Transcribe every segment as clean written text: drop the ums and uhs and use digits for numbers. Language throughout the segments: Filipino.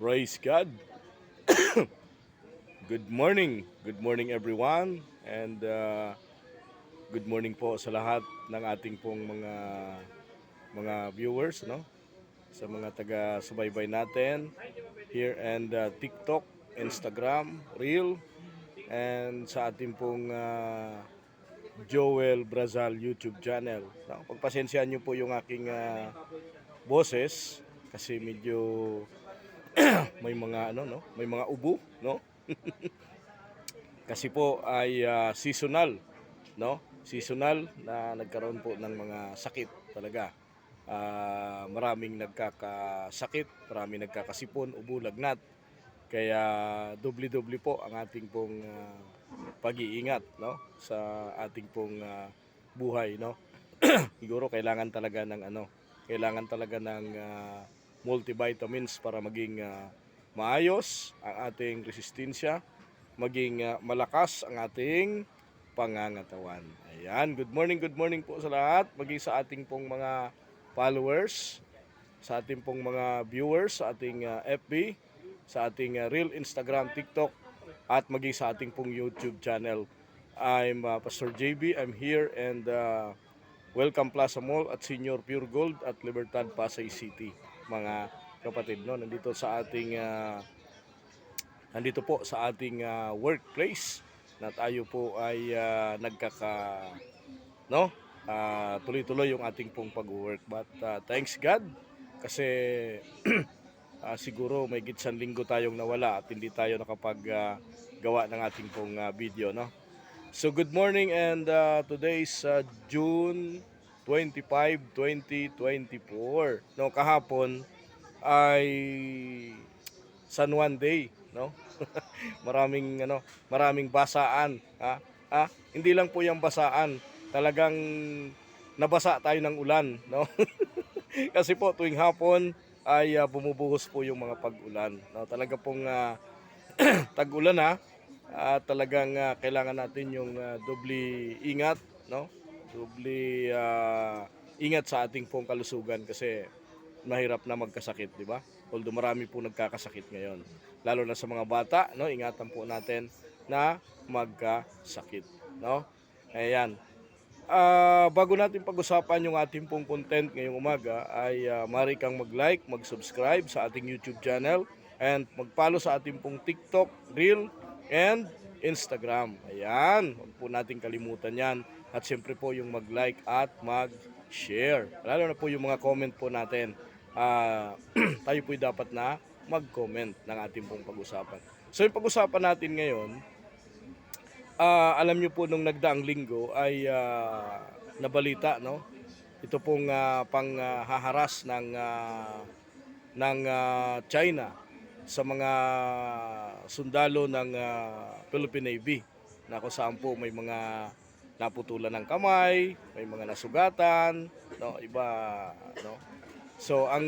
Praise God. Good morning everyone. And good morning po sa lahat ng ating pong mga viewers, no? Sa mga taga-subaybay natin here and TikTok, Instagram, Reel, and sa ating pong Joel Brazal YouTube channel. No? Pagpasensyahan niyo po yung aking boses kasi medyo may mga may mga ubo, no? Kasi po ay seasonal, no? Seasonal na nagkaroon po ng mga sakit talaga. Maraming nagkakasakit, maraming nagkakasipon, ubo, lagnat. Kaya doble-doble po ang ating pong pag-iingat, no? Sa ating pong buhay, no? Siguro kailangan talaga ng kailangan talaga ng multivitamins para maging maayos ang ating resistensya, maging malakas ang ating pangangatawan. Ayan, good morning po sa lahat, maging sa ating pong mga followers, sa ating pong mga viewers, sa ating FB, sa ating Real Instagram, TikTok, at maging sa ating pong YouTube channel. I'm Pastor JB, I'm here and welcome Plaza Mall at Senior Pure Gold at Libertad, Pasay City. Mga kapatid, no, nandito po sa ating workplace na tayo po ay tuloy-tuloy yung ating pong pag-work, but thanks God kasi siguro may gitsang linggo tayong nawala at hindi tayo gawa ng ating pong video, no. So good morning and today is June 25, 2024. No, kahapon ay San Juan Day, no? Maraming basaan, ha? Hindi lang po 'yung basaan, talagang nabasa tayo ng ulan, no? Kasi po tuwing hapon ay bumubuhos po 'yung mga pag-ulan, no? Talaga pong tag-ulan, ha? Talagang kailangan natin 'yung doble ingat, no? Doble ingat sa ating pong kalusugan kasi mahirap na magkasakit, di ba? Although marami po nagkakasakit ngayon. Lalo na sa mga bata, no? Ingatan po natin na magkasakit, no? Ayan. Bago natin pag-usapan yung ating pong content ngayong umaga ay maaari kang mag-like, mag-subscribe sa ating YouTube channel and mag-follow sa ating pong TikTok, Reel, and Instagram. Ayan, huwag po natin kalimutan yan. At siyempre po yung mag-like at mag-share. Lalo na po yung mga comment po natin. Tayo po dapat na mag-comment ng ating pong pag-usapan. So yung pag-usapan natin ngayon, alam niyo po nung nagdaang linggo ay nabalita, no? Ito pong panghaharas ng China sa mga sundalo ng Philippine Navy na kung saan po may mga naputulan ng kamay, may mga nasugatan, no, iba, no. So ang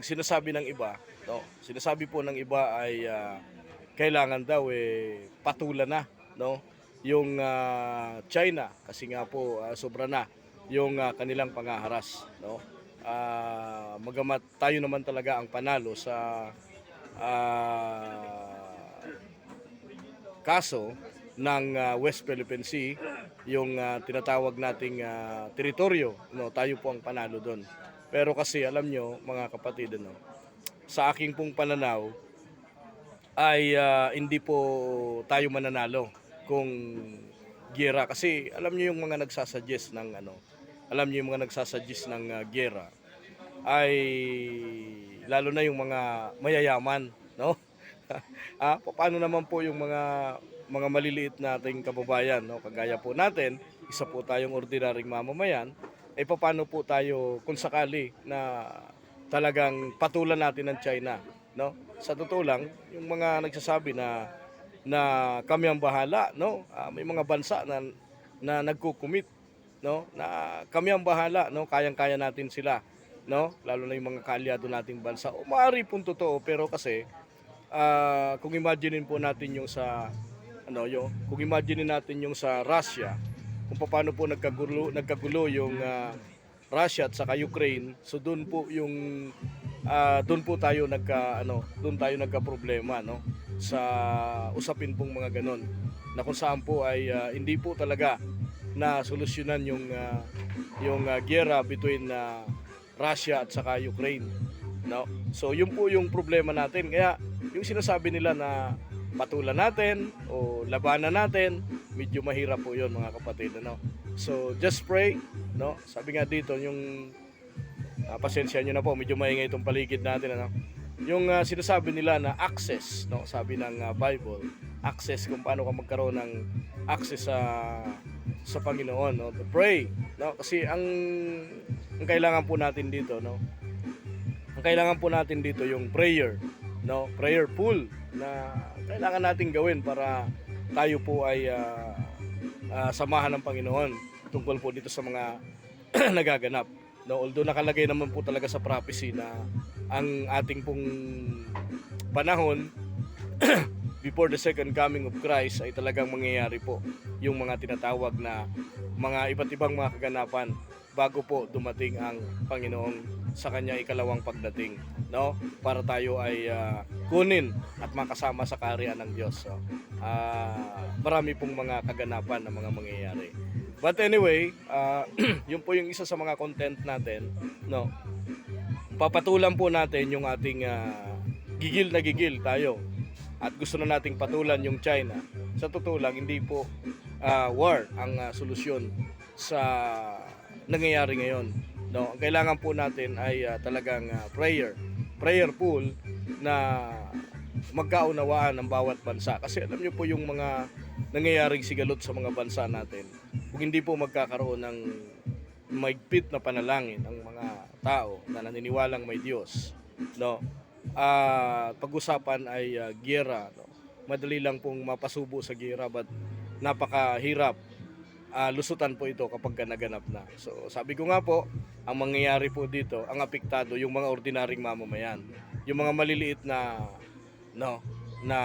sinasabi ng iba, no, sinasabi po ng iba ay kailangan daw patulan na, no, yung China kasi nga po sobra na yung kanilang pangaharas, no. Magamat tayo naman talaga ang panalo sa kaso ng West Philippine Sea, yung tinatawag nating teritoryo, no, tayo po ang panalo doon. Pero kasi alam nyo mga kapatid, no, sa aking pong pananaw ay hindi po tayo mananalo kung giyera, kasi alam niyo yung mga nagsasuggest ng giyera ay lalo na yung mga mayayaman, no? Paano naman po yung mga maliliit nating kababayan, no? Kagaya po natin, isa po tayong ordinaryong mamamayan, ay paano po tayo kung sakali na talagang patulan natin ng China, no? Sa totoo lang, yung mga nagsasabi na kami ang bahala, no? May mga bansa na nagko-commit, no? Na kami ang bahala, no? Kayang-kaya natin sila, no? Lalo na yung mga kaalyado nating bansa. O maaari pong totoo, pero kasi kung imaginein po natin yung kung imaginein natin yung sa Russia, kung paano po nagkagulo yung Russia at saka Ukraine, so doon po yung doon po tayo doon tayo nagka-problema, no, sa usapin pong mga ganon, na kung saan po ay hindi po talaga na solusyonan yung giyera between Russia at saka Ukraine, no. So yun po yung problema natin, kaya yung sinasabi nila na patulan natin o labanan natin, medyo mahirap po yun, mga kapatid, ano. So just pray, no. Sabi nga dito yung pasensya nyo na po, medyo maingay itong paligid natin, ano. Yung sinasabi nila na access, no, sabi ng Bible, access, kung paano ka magkaroon ng access sa Panginoon, no, to pray, no, kasi ang kailangan po natin dito, no, ang kailangan po natin dito yung prayer, no, prayer pool na kailangan natin gawin para tayo po ay samahan ng Panginoon tungkol po dito sa mga nagaganap, no. Although nakalagay naman po talaga sa prophecy na ang ating pong panahon before the second coming of Christ ay talagang mangyayari po yung mga tinatawag na mga iba't ibang mga kaganapan bago po dumating ang Panginoong sa kanya ikalawang pagdating, no, para tayo ay kunin at makasama sa kaharian ng Diyos. So, marami pong mga kaganapan na mga mangyayari. But anyway, yun po yung isa sa mga content natin, no. Papatulan po natin yung ating gigil na gigil tayo at gusto na nating patulan yung China. Sa totoo lang, hindi po war ang solusyon sa nangyayari ngayon, no. Ang kailangan po natin ay talagang prayer pool na magkaunawaan ng bawat bansa, kasi alam niyo po yung mga nangyayaring sigalot sa mga bansa natin, kung hindi po magkakaroon ng maigpit na panalangin ng mga tao na naniniwalang may Diyos, no, pag-usapan ay giyera, no. Madali lang pong mapasubo sa giyera, but napakahirap lusutan po ito kapag naganap na. So sabi ko nga po, ang mangyayari po dito, ang apektado yung mga ordinaryong mamamayan, yung mga maliliit na, no, na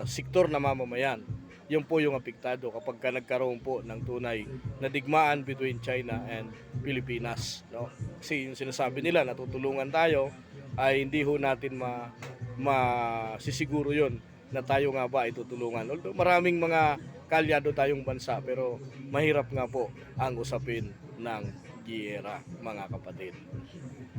sektor na mamamayan, yun po yung apektado kapag nagkaroon po ng tunay na digmaan between China and Pilipinas, no. Kasi yung sinasabi nila natutulungan tayo, ay hindi ho natin masisiguro yun na tayo nga ba ay tutulungan. Although maraming mga kalyado tayong bansa, pero mahirap nga po ang usapin ng giyera, mga kapatid.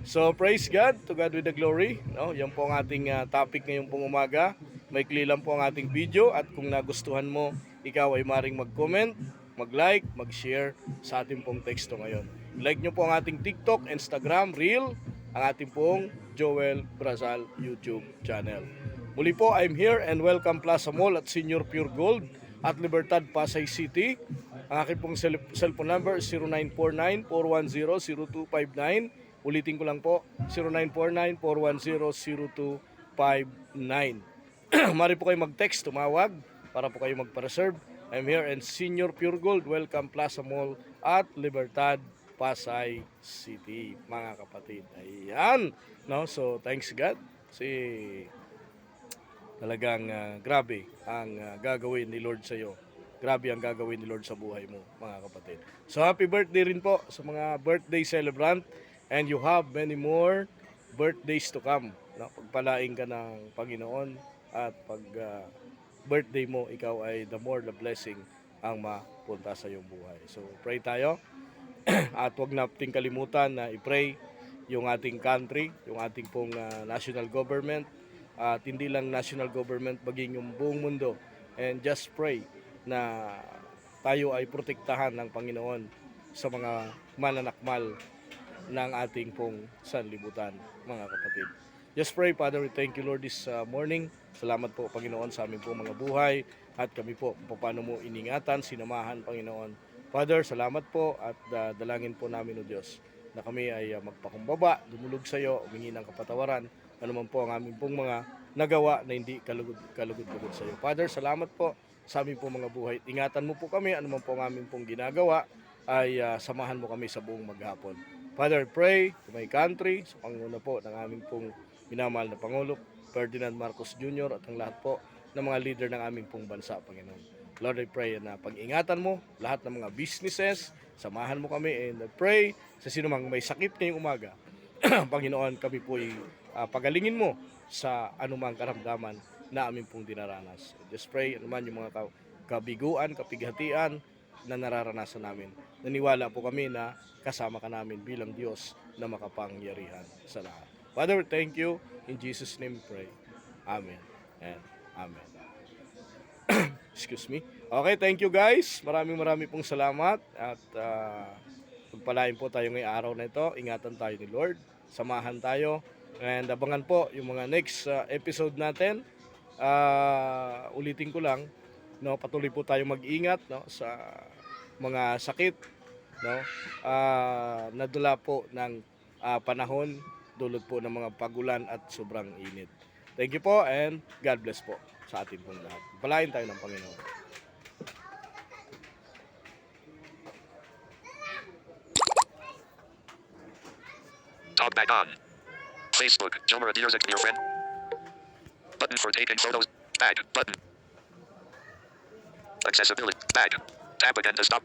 So praise God, to God with the glory, no. Yan po ang ating topic ngayong pong umaga. Maikli lang po ang ating video, at kung nagustuhan mo, ikaw ay maring mag-comment, mag-like, mag-share sa ating pong teksto ngayon. Like nyo po ang ating TikTok, Instagram, Reel, ang ating pong Joel Brazal YouTube channel. Muli po, I'm here and welcome Plaza Mall at Senior Pure Gold at Libertad, Pasay City. Ang aking pong cellphone number is 0949-410-0259. Ulitin ko lang po, 0949-410-0259. Mari po kayo mag-text, tumawag, para po kayo magpa-reserve. I'm here and Senior Pure Gold, welcome Plaza Mall at Libertad, Pasay City, mga kapatid. Ayan, no? So thanks God, kasi talagang grabe ang gagawin ni Lord sa iyo. Grabe ang gagawin ni Lord sa buhay mo, mga kapatid. So happy birthday rin po sa mga birthday celebrant, and you have many more birthdays to come, no? Pagpalain ka ng Panginoon, at pag birthday mo, ikaw ay the more the blessing ang mapunta sa iyong buhay. So pray tayo. At huwag nating kalimutan na i-pray yung ating country, yung ating pong national government, at hindi lang national government, baging yung buong mundo. And just pray na tayo ay protektahan ng Panginoon sa mga mananakmal ng ating pong sanlibutan, mga kapatid. Just pray. Father, we thank you, Lord, this morning. Salamat po, Panginoon, sa aming po mga buhay, at kami po paano mo iningatan, sinamahan, Panginoon. Father, salamat po, at dalangin po namin, O Diyos, na kami ay magpakumbaba, dumulog sa iyo, humingi ng kapatawaran, anuman po ang aming pong mga nagawa na hindi kalugod-lugod sa iyo. Father, salamat po sa aming pong mga buhay. Ingatan mo po kami, anuman po ang aming pong ginagawa, ay samahan mo kami sa buong maghapon. Father, pray to my country, sa panguna po ng aming pong minamahal na Pangulo, Ferdinand Marcos Jr., at ang lahat po ng mga leader ng aming pong bansa, Panginoon. Lord, I pray na pag-ingatan mo lahat ng mga businesses, samahan mo kami, and I pray sa sino mang may sakit ngayong umaga, Panginoon, kami po ay pagalingin mo sa anumang karamdaman na amin pong dinaranas. Just pray naman yung mga kabiguan, kapighatian na nararanasan namin. Naniwala po kami na kasama ka namin bilang Diyos na makapangyarihan sa lahat. Father, thank you. In Jesus' name we pray. Amen and Amen. Excuse me. Okay, thank you guys. Maraming pong salamat at pagpalain po tayo ngayong araw na ito. Ingatan tayo ni Lord. Samahan tayo. And abangan po yung mga next episode natin. Ulitin ko lang, no, patuloy po tayo mag-ingat, no, sa mga sakit, no, nadala po ng panahon, dulot po ng mga pagulan at sobrang init. Thank you po and God bless po sa atin pong lahat. Palain tayo ng Panginoon. Talk back on. Facebook, Jomer Adierzik, your friend. Button for taking photos. Back. Button. Accessibility. Back. Tap again to stop.